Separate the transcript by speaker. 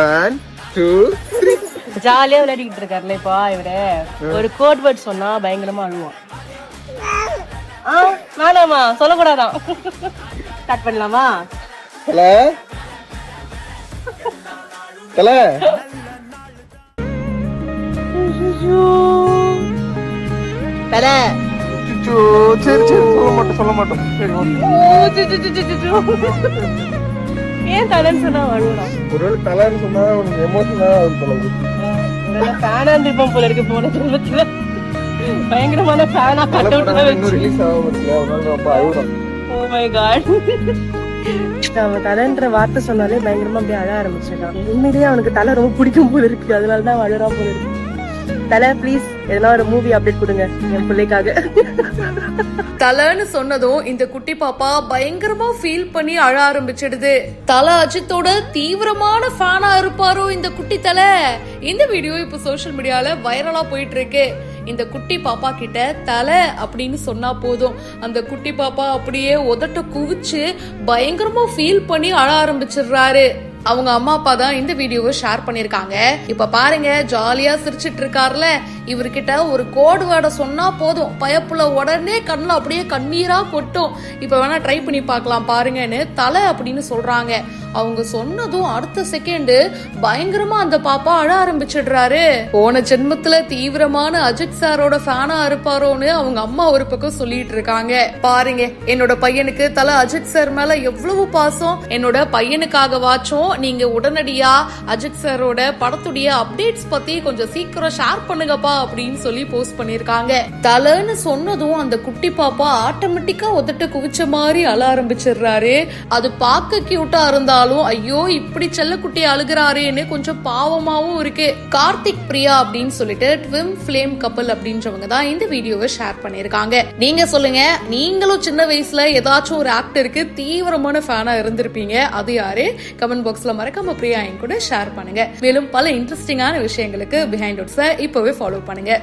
Speaker 1: 1 2 3
Speaker 2: ஜாலியா விளையாடிட்டு இருக்காருல்ல இப்போ இவரு ஒரு கோட் வேர்ட் சொன்னா பயங்கரமா அழுவான். வேணாமா சொல்லக்கூடாதான். ஸ்டார்ட் பண்ணலாமா?
Speaker 1: தல தல
Speaker 2: தல
Speaker 1: சரி சொல்ல மாட்டோம்
Speaker 2: ஏன் தலைன்னு சொன்னா அழுவான்?
Speaker 1: ஒருவேளை தலைன்னு சொன்னா உனக்கு எமோஷனா சொல்லுங்க.
Speaker 2: ஃபேனா இருந்திருப்போம் போல இருக்கு. போன ஜென்மத்துல பயங்கரமான ஃபேனா கட் அவுட்
Speaker 1: இன்னும் ரிலீஸ் ஆகாம அழுகுறோம்.
Speaker 2: Oh my God. அவன் தலைன்ற வார்த்தை சொன்னாலே பயங்கரமா அப்படியே அழ ஆரம்பிச்சிட்டான். உண்மையிலேயே அவனுக்கு தலை ரொம்ப பிடிக்கும் போல இருக்கு. அதனாலதான் அவன் அழுறான் போல இருக்கு. தலை ப்ளீஸ் எதனா ஒரு மூவி அப்டேட் கொடுங்க என் பிள்ளைக்காக.
Speaker 3: தலைன்னு சொன்னதும் இந்த குட்டி பாப்பா பயங்கரமா ஃபீல் பண்ணி அழ ஆரம்பிச்சிடுது. தல அஜித்தோட தீவிரமான ஃபேனா இருப்பாரோ இந்த குட்டி தலை. இந்த வீடியோ இப்ப சோசியல் மீடியால வைரலா போயிட்டு இருக்கு. இந்த குட்டி பாப்பா கிட்ட தலை அப்படின்னு சொன்னா போதும் அந்த குட்டி பாப்பா அப்படியே உதட்ட குவிச்சு பயங்கரமா ஃபீல் பண்ணி அழ ஆரம்பிச்சிடுறாரு. அவங்க அம்மா அப்பா தான் இந்த வீடியோவை ஷேர் பண்ணிருக்காங்க. இப்ப பாருங்க ஜாலியா சிரிச்சிட்டு இருக்காருல. இவர்கிட்ட ஒரு கோடு வேர்டை சொன்னா போதும் பயப்புல உடனே கண்ணுல அப்படியே கண்ணீரா கொட்டும். இப்ப வேணா ட்ரை பண்ணி பார்க்கலாம் பாருங்கன்னு தலை அப்படின்னு சொல்றாங்க. அவங்க சொன்னதும் அடுத்த செகண்ட் பயங்கரமா அந்த பாப்பா அழ ஆரம்பிச்சிடுறாரு. போன ஜென்மத்துல தீவிரமான அஜித் சாரோட ஃபேனா இருப்பாரோன்னு அவங்க அம்மா ஒரு பக்கம் சொல்லிட்டு இருக்காங்க. பாருங்க என்னோட பையனுக்கு தலை அஜித் சார் மேல எவ்வளவு பாசம். என்னோட பையனுக்காக வாச்சும் நீங்க உடனடியா அஜித் சாரோட படத்துடைய அப்டேட்ஸ் பத்தி கொஞ்சம் சீக்கிரம் ஷேர் பண்ணுங்கப்பா அப்படின்னு சொல்லி போஸ்ட் பண்ணிருக்காங்க. தலைன்னு சொன்னதும் அந்த குட்டி பாப்பா ஆட்டோமேட்டிக்கா உதட்ட குவிச்ச மாதிரி அழ ஆரம்பிச்சிடுறாரு. அது பார்க்க கியூட்டா இருந்தாலும் ஐயோ இப்படி செல்லக்குட்டி அழுகிறாரேன்னு கொஞ்சம் பாவமாவும் இருக்கு. கார்த்திக் பிரியா அப்படின்னு சொல்லிட்டு ட்வின் ஃபிளேம் கப்பல் அப்படின்றவங்க தான் இந்த வீடியோவை ஷேர் பண்ணிருக்காங்க. நீங்க சொல்லுங்க, நீங்களும் சின்ன வயசுல ஏதாச்சும் ஒரு ஆக்டருக்கு தீவிரமான ஃபேனா இருந்திருப்பீங்க. அது யாரு? கமெண்ட் பாக்ஸ்ல மறக்காம பிரியா என் கூட ஷேர் பண்ணுங்க. மேலும் பல இன்ட்ரெஸ்டிங்கான விஷயங்களுக்கு பிஹைண்ட் நோட்ஸை இப்பவே ஃபாலோ பண்ணுங்க.